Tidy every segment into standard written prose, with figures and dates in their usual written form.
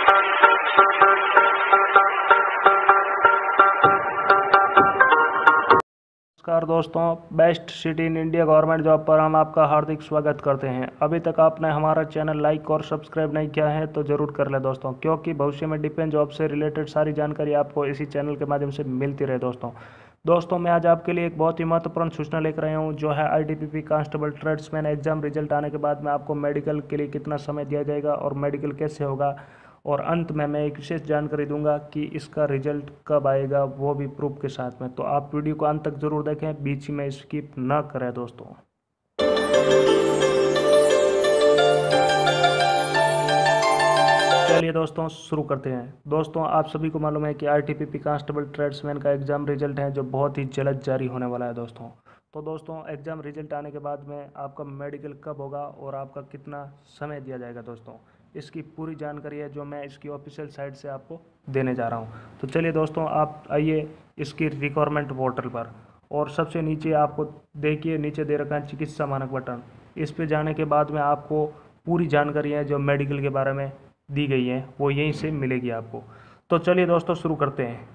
नमस्कार दोस्तों, best city in India government job पर हम आपका हार्दिक स्वागत करते हैं। अभी तक आपने हमारा चैनल लाइक और सब्सक्राइब नहीं किया है तो ज़रूर कर ले दोस्तों, क्योंकि भविष्य में डिफेंस जॉब से रिलेटेड सारी जानकारी आपको इसी चैनल के माध्यम से मिलती रहे दोस्तों मैं आज आपके लिए एक बहुत ही महत्वपूर्ण सूचना लेकर आया हूँ, जो है ITBP constable tradesman exam result आने के बाद में आपको मेडिकल के लिए कितना समय दिया जाएगा और मेडिकल कैसे होगा, और अंत में मैं एक विशेष जानकारी दूंगा कि इसका रिजल्ट कब आएगा, वो भी प्रूफ के साथ में। तो आप वीडियो को अंत तक जरूर देखें, बीच में स्किप न करें दोस्तों। चलिए दोस्तों शुरू करते हैं। दोस्तों आप सभी को मालूम है कि आईटीबीपी कांस्टेबल ट्रेड्समैन का एग्जाम रिजल्ट है जो बहुत ही जल्द जारी होने वाला है दोस्तों। तो दोस्तों एग्जाम रिजल्ट आने के बाद में आपका मेडिकल कब होगा और आपका कितना समय दिया जाएगा दोस्तों, इसकी पूरी जानकारी है जो मैं इसकी ऑफिशियल साइट से आपको देने जा रहा हूं। तो चलिए दोस्तों आप आइए इसकी रिक्वायरमेंट पोर्टल पर, और सबसे नीचे आपको देखिए नीचे दे रखा है चिकित्सा मानक बटन। इस पे जाने के बाद में आपको पूरी जानकारी है जो मेडिकल के बारे में दी गई है वो यहीं से मिलेगी आपको। तो चलिए दोस्तों शुरू करते हैं।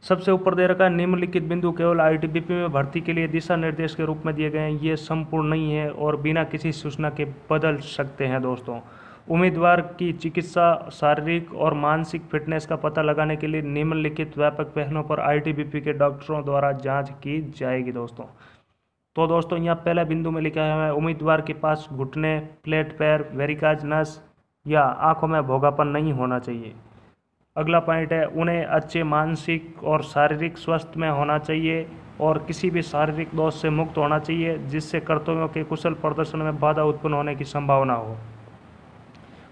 सबसे ऊपर दे रखा है निम्नलिखित बिंदु केवल आईटीबीपी में भर्ती के लिए दिशा निर्देश के रूप में दिए गए हैं, ये संपूर्ण नहीं है और बिना किसी सूचना के बदल सकते हैं दोस्तों। उम्मीदवार की चिकित्सा, शारीरिक और मानसिक फिटनेस का पता लगाने के लिए निम्नलिखित व्यापक पहलुओं पर आईटीबीपी के डॉक्टरों द्वारा जांच की जाएगी दोस्तों। तो दोस्तों यहाँ पहला बिंदु में लिखा है उम्मीदवार के पास घुटने, फ्लैट पैर, वेरिकाज नस या आंखों में भोगापन नहीं होना चाहिए। अगला पॉइंट है उन्हें अच्छे मानसिक और शारीरिक स्वास्थ्य में होना चाहिए और किसी भी शारीरिक दोष से मुक्त होना चाहिए जिससे कर्तव्यों के कुशल प्रदर्शन में बाधा उत्पन्न होने की संभावना हो।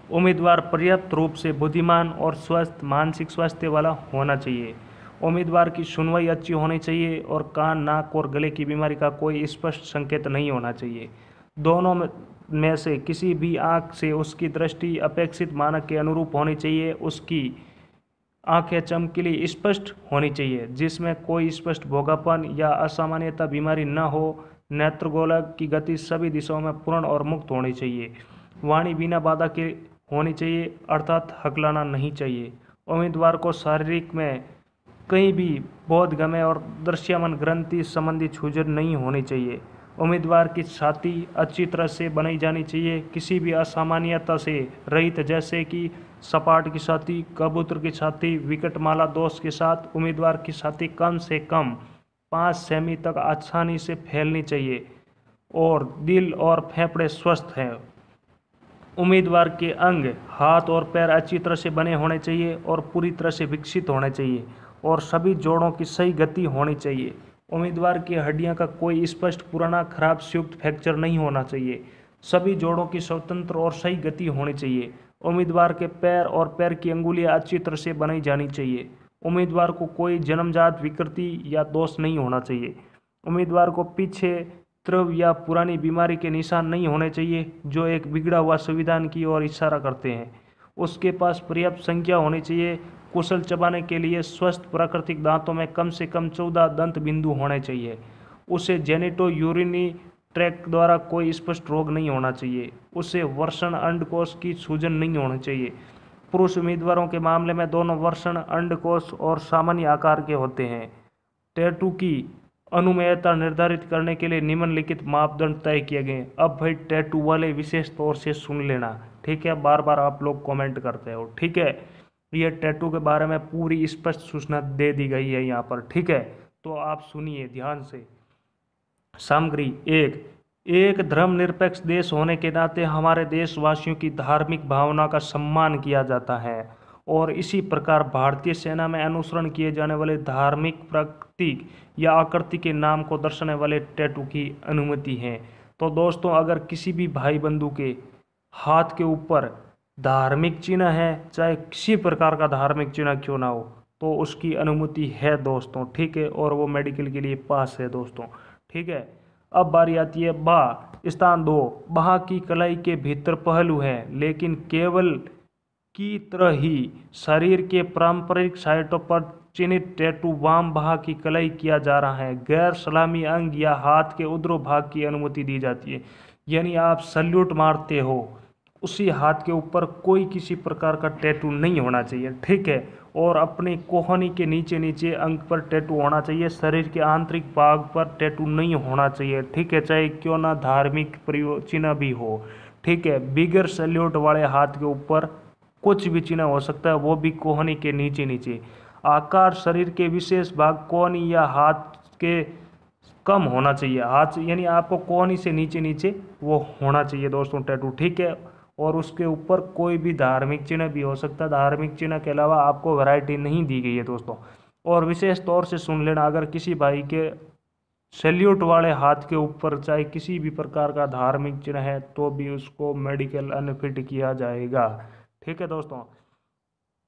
उम्मीदवार पर्याप्त रूप से बुद्धिमान और स्वस्थ मानसिक स्वास्थ्य वाला होना चाहिए। उम्मीदवार की सुनवाई अच्छी होनी चाहिए और कान, नाक और गले की बीमारी का कोई स्पष्ट संकेत नहीं होना चाहिए। दोनों में से किसी भी आंख से उसकी दृष्टि अपेक्षित मानक के अनुरूप होनी चाहिए। उसकी आंखें चमकीली स्पष्ट होनी चाहिए जिसमें कोई स्पष्ट भोगापन या असामान्यता बीमारी न हो। नेत्रगोलक की गति सभी दिशाओं में पूर्ण और मुक्त होनी चाहिए। वाणी बिना बाधा के होनी चाहिए, अर्थात हकलाना नहीं चाहिए। उम्मीदवार को शारीरिक में कहीं भी बोधगम्य और दृश्यमान ग्रंथि संबंधी सूजन नहीं होनी चाहिए। उम्मीदवार की छाती अच्छी तरह से बनाई जानी चाहिए, किसी भी असामान्यता से रहित, जैसे कि सपाट की छाती, कबूतर की छाती, विकटमाला दोष के साथ। उम्मीदवार की छाती कम से कम 5 सेमी तक आसानी से फैलनी चाहिए और दिल और फेफड़े स्वस्थ हैं। उम्मीदवार के अंग, हाथ और पैर अच्छी तरह से बने होने चाहिए और पूरी तरह से विकसित होने चाहिए और सभी जोड़ों की सही गति होनी चाहिए। उम्मीदवार की हड्डियां का कोई स्पष्ट, पुराना, खराब, संयुक्त फ्रैक्चर नहीं होना चाहिए। सभी जोड़ों की स्वतंत्र और सही गति होनी चाहिए। उम्मीदवार के पैर और पैर की अंगुलियां अच्छी तरह से बनाई जानी चाहिए। उम्मीदवार को कोई जन्मजात विकृति या दोष नहीं होना चाहिए। उम्मीदवार को पीछे त्रव या पुरानी बीमारी के निशान नहीं होने चाहिए जो एक बिगड़ा हुआ संविधान की ओर इशारा करते हैं। उसके पास पर्याप्त संख्या होनी चाहिए। कुशल चबाने के लिए स्वस्थ प्राकृतिक दांतों में कम से कम 14 दंत बिंदु होने चाहिए। उसे जेनिटो यूरिनी ट्रैक्ट द्वारा कोई स्पष्ट रोग नहीं होना चाहिए। उसे वृषण अंडकोश की सूजन नहीं होनी चाहिए। पुरुष उम्मीदवारों के मामले में दोनों वृषण अंडकोश और सामान्य आकार के होते हैं। टैटू की अनुमेयता निर्धारित करने के लिए निम्नलिखित मापदंड तय किए गए। अब भाई टैटू वाले विशेष तौर से सुन लेना, ठीक है। बार बार आप लोग कमेंट करते हो, ठीक है। ये टैटू के बारे में पूरी स्पष्ट सूचना दे दी गई है यहाँ पर, ठीक है। तो आप सुनिए ध्यान से। सामग्री एक धर्मनिरपेक्ष देश होने के नाते हमारे देशवासियों की धार्मिक भावना का सम्मान किया जाता है और इसी प्रकार भारतीय सेना में अनुसरण किए जाने वाले धार्मिक प्रतीक या आकृति के नाम को दर्शाने वाले टैटू की अनुमति है। तो दोस्तों अगर किसी भी भाई बंधु के हाथ के ऊपर धार्मिक चिन्ह है, चाहे किसी प्रकार का धार्मिक चिन्ह क्यों ना हो, तो उसकी अनुमति है दोस्तों, ठीक है। और वो मेडिकल के लिए पास है दोस्तों, ठीक है। अब बारी आती है बाह। स्थान 2, बाह की कलाई के भीतर पहलू है लेकिन केवल की तरह ही शरीर के पारंपरिक साइटों पर चिन्हित टैटू वाम बाह की कलाई किया जा रहा है। गैर सलामी अंग या हाथ के उधर भाग की अनुमति दी जाती है। यानी आप सल्यूट मारते हो उसी हाथ के ऊपर कोई किसी प्रकार का टैटू नहीं होना चाहिए, ठीक है। और अपनी कोहनी के नीचे नीचे अंग पर टैटू होना चाहिए, शरीर के आंतरिक भाग पर टैटू नहीं होना चाहिए, ठीक है, चाहे क्यों ना धार्मिक चिन्ह भी हो, ठीक है। बिगर सैल्यूट वाले हाथ के ऊपर कुछ भी चिन्ह हो सकता है, वो भी कोहनी के नीचे नीचे। आकार शरीर के विशेष भाग कोहनी या हाथ के कम होना चाहिए, हाथ यानी आपको कोहनी से नीचे नीचे वो होना चाहिए दोस्तों टैटू, ठीक है। और उसके ऊपर कोई भी धार्मिक चिन्ह भी हो सकता है, धार्मिक चिन्ह के अलावा आपको वैरायटी नहीं दी गई है दोस्तों। और विशेष तौर से सुन लेना, अगर किसी भाई के सैल्यूट वाले हाथ के ऊपर चाहे किसी भी प्रकार का धार्मिक चिन्ह है तो भी उसको मेडिकल अनफिट किया जाएगा, ठीक है दोस्तों।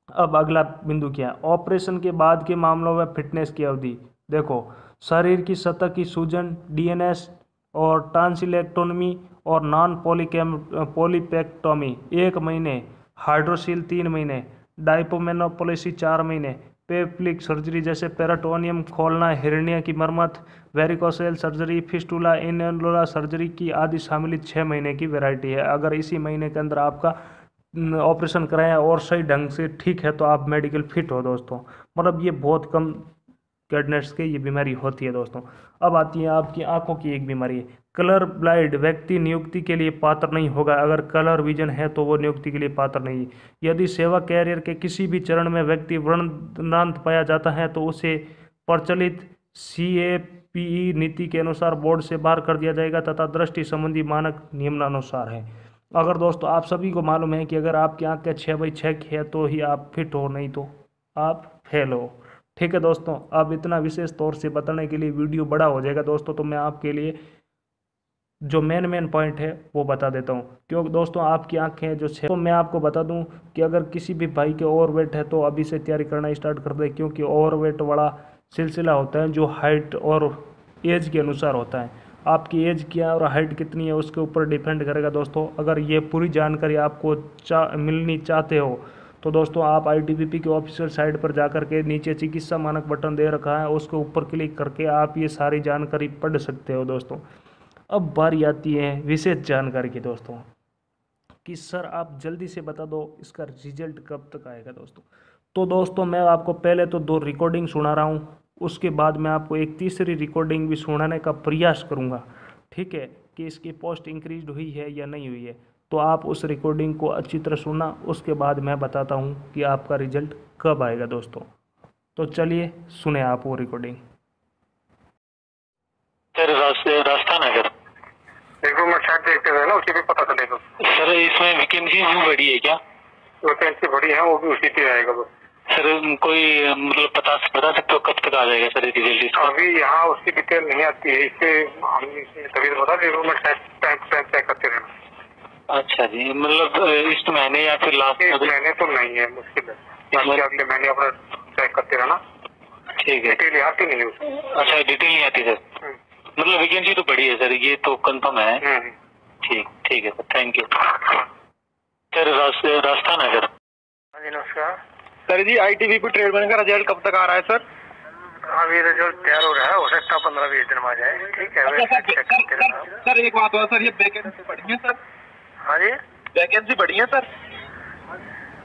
अब अगला बिंदु क्या है, ऑपरेशन के बाद के मामलों में फिटनेस की अवधि। देखो, शरीर की सतह की सूजन, डीएनएस और टांसिलेक्टोमी और नॉन पॉलीपेक्टोमी 1 महीने, हाइड्रोसील 3 महीने, डाइपोमेनोपोलिसी 4 महीने, पेप्लिक सर्जरी जैसे पेराटोनियम खोलना, हिरण्य की मरम्मत, वेरिकोसेल सर्जरी, फिस्टुला इन्युलर सर्जरी की आदि शामिल 6 महीने की वैरायटी है। अगर इसी महीने के अंदर आपका ऑपरेशन कराया और सही ढंग से ठीक है तो आप मेडिकल फिट हो दोस्तों। मतलब ये बहुत कम कैडनेट्स के ये बीमारी होती है दोस्तों। अब आती है आपकी आंखों की एक बीमारी, कलर ब्लाइंड व्यक्ति नियुक्ति के लिए पात्र नहीं होगा। अगर कलर विजन है तो वो नियुक्ति के लिए पात्र नहीं। यदि सेवा कैरियर के किसी भी चरण में व्यक्ति वर्णनांत पाया जाता है तो उसे प्रचलित CAPE नीति के अनुसार बोर्ड से बाहर कर दिया जाएगा तथा दृष्टि संबंधी मानक नियमानुसार है। अगर दोस्तों आप सभी को मालूम है कि अगर आपकी आंखें 6/6 है तो ही आप फिट हो, नहीं तो आप फेल हो, ठीक है दोस्तों। अब इतना विशेष तौर से बताने के लिए वीडियो बड़ा हो जाएगा दोस्तों, तो मैं आपके लिए जो मेन पॉइंट है वो बता देता हूँ। क्योंकि दोस्तों आपकी आंखें जो 6, तो मैं आपको बता दूं कि अगर किसी भी भाई के ओवरवेट है तो अभी से तैयारी करना स्टार्ट कर दे, क्योंकि ओवरवेट वाला सिलसिला होता है जो हाइट और एज के अनुसार होता है। आपकी एज क्या है और हाइट कितनी है उसके ऊपर डिपेंड करेगा दोस्तों। अगर ये पूरी जानकारी आपको मिलनी चाहते हो तो दोस्तों आप ITBP के ऑफिशियल साइट पर जाकर के नीचे चिकित्सा मानक बटन दे रखा है, उसके ऊपर क्लिक करके आप ये सारी जानकारी पढ़ सकते हो दोस्तों। अब बारी आती है विशेष जानकारी की दोस्तों, कि सर आप जल्दी से बता दो इसका रिजल्ट कब तक आएगा दोस्तों। तो दोस्तों मैं आपको पहले तो 2 रिकॉर्डिंग सुना रहा हूँ, उसके बाद मैं आपको एक तीसरी रिकॉर्डिंग भी सुनाने का प्रयास करूँगा, ठीक है, कि इसकी पोस्ट इंक्रीज हुई है या नहीं हुई है। तो आप उस रिकॉर्डिंग को अच्छी तरह सुनना, उसके बाद मैं बताता हूँ कि आपका रिजल्ट कब आएगा दोस्तों। तो चलिए सुने आप वो रिकॉर्डिंग। सर राजस्थान है सर, देखो मैं शायद देखते हुए ना उसी पे पता चलेगा। सर इसमें वैकेंसी भी बढ़ी है क्या? वैकेंसी बढ़ी है, वो भी उसी पे आएगा बस। सर कोई मतलब बता सकते हो कब तक आ जाएगा सर रिजल्ट इसका? अभी यहाँ उसकी डिटेल नहीं आती है, इससे हम तभी तो बता देखो मैं टाइम चेक करते रहना। अच्छा जी, मतलब इस महीने या फिर लास्ट महीने तो नहीं है, मुश्किल है, अगले महीने अपना चेक करते रहना, ठीक है। डिटेल आती नहीं है उसकी। अच्छा डिटेल नहीं आती सर, मतलब वैकेंसी तो बढ़ी है सर, ये तो कंफर्म है। ठीक है sir, thank you. Sir Rajasthan है सर। हाँ जी नमस्कार सर जी, ITBP ट्रेडमैन का रिजल्ट कब तक आ रहा है सर? अभी रिजल्ट तैयार हो रहा है, हो सकता है 15-20 दिन में आ जाए, ठीक है। सर एक बात हुआ सर, ये वैकेंसी बढ़ी है सर? हाँ जी वैकेंसी बढ़ी है सर?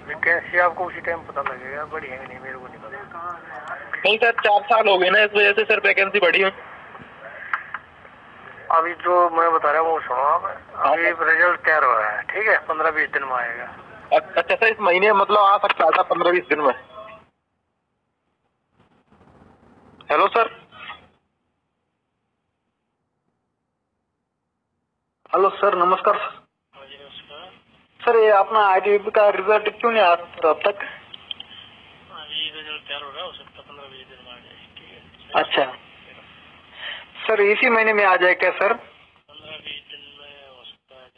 वैकेंसी आपको उसी टाइम पता लगेगा, बढ़ी है नहीं मेरे को नहीं पता। नहीं सर 4 साल हो गए ना, इस वजह से सर वैकेंसी बढ़ी है। अभी जो मैं बता रहा हूँ वो सुनो आप, अभी रिजल्ट तैयार हो रहा है, ठीक है, 15-20 दिन में आएगा। अच्छा सर, इस महीने मतलब आ सकता था 15-20 दिन में? हेलो सर, हेलो सर नमस्कार। सर ये अपना ITBP का रिजल्ट क्यों नहीं आया सर अब तक? अभी रिजल्ट तैयार हो रहा है, हो सकता है 15-20 दिन में आ जाए, ठीक है। अच्छा सर, इसी महीने में आ जाए क्या सर? 15-20 दिन में हो सकता है,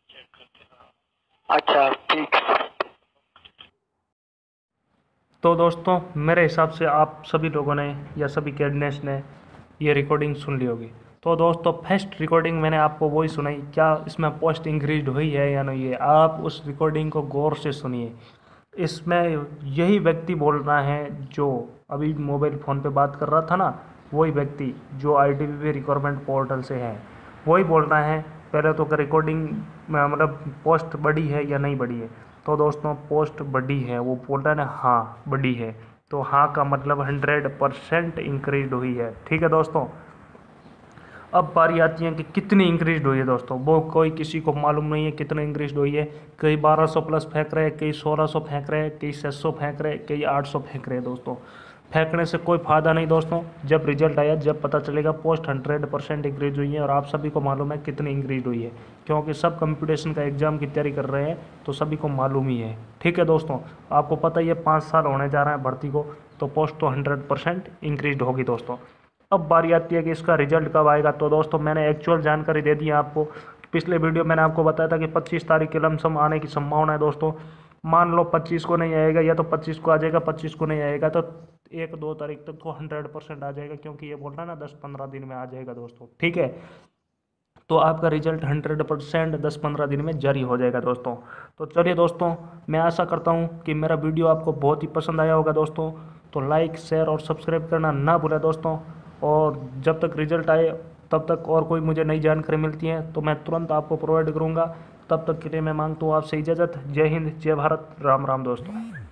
चेक करते हैं। अच्छा ठीक। तो दोस्तों मेरे हिसाब से आप सभी लोगों ने या सभी कैंडिडेट्स ने ये रिकॉर्डिंग सुन ली होगी। तो दोस्तों फर्स्ट रिकॉर्डिंग मैंने आपको वही सुनाई, क्या इसमें पोस्ट इंक्रीज हुई है या नहीं है, आप उस रिकॉर्डिंग को गौर से सुनिए। इसमें यही व्यक्ति बोल रहा है जो अभी मोबाइल फ़ोन पे बात कर रहा था ना, वही व्यक्ति जो ITBP रिक्वायरमेंट पोर्टल से है, वही बोल रहा है पहले तो रिकॉर्डिंग मतलब पोस्ट बढ़ी है या नहीं बढ़ी है। तो दोस्तों पोस्ट बढ़ी है, वो बोल रहा है ना हाँ बढ़ी है, तो हाँ का मतलब 100% इंक्रीज हुई है। ठीक है दोस्तों, अब बारी आती है कि कितनी इंक्रीज हुई है दोस्तों, वो कोई किसी को मालूम नहीं है कितनी इंक्रीज हुई है। कई 1200 प्लस फेंक रहे हैं, कई 1600 फेंक रहे हैं, कई 600 फेंक रहे हैं, कई 800 फेंक रहे हैं। दोस्तों फेंकने से कोई फ़ायदा नहीं दोस्तों, जब रिजल्ट आया जब पता चलेगा पोस्ट 100% इंक्रीज हुई है। और आप सभी को मालूम है कितनी इंक्रीज हुई है, क्योंकि सब कंपटीशन का एग्ज़ाम की तैयारी कर रहे हैं, तो सभी को मालूम ही है। ठीक है दोस्तों, आपको पता ही है 5 साल होने जा रहे हैं भर्ती को, तो पोस्ट तो 100% इंक्रीज होगी दोस्तों। अब बारी आती है कि इसका रिजल्ट कब आएगा। तो दोस्तों मैंने एक्चुअल जानकारी दे दी है आपको। पिछले वीडियो मैंने आपको बताया था कि 25 तारीख के लमसम आने की संभावना है दोस्तों। मान लो 25 को नहीं आएगा, या तो 25 को आ जाएगा, 25 को नहीं आएगा तो 1-2 तारीख तक तो 100% आ जाएगा, क्योंकि ये बोल रहा है ना 10-15 दिन में आ जाएगा दोस्तों। ठीक है, तो आपका रिजल्ट 100% 10-15 दिन में जारी हो जाएगा दोस्तों। तो चलिए दोस्तों, मैं आशा करता हूँ कि मेरा वीडियो आपको बहुत ही पसंद आया होगा दोस्तों। तो लाइक, शेयर और सब्सक्राइब करना ना भूलें दोस्तों। और जब तक रिजल्ट आए तब तक और कोई मुझे नई जानकारी मिलती है तो मैं तुरंत आपको प्रोवाइड करूँगा। तब तक के लिए मैं मांगता हूँ आपसे इजाज़त। जय हिंद, जय भारत, राम राम दोस्तों।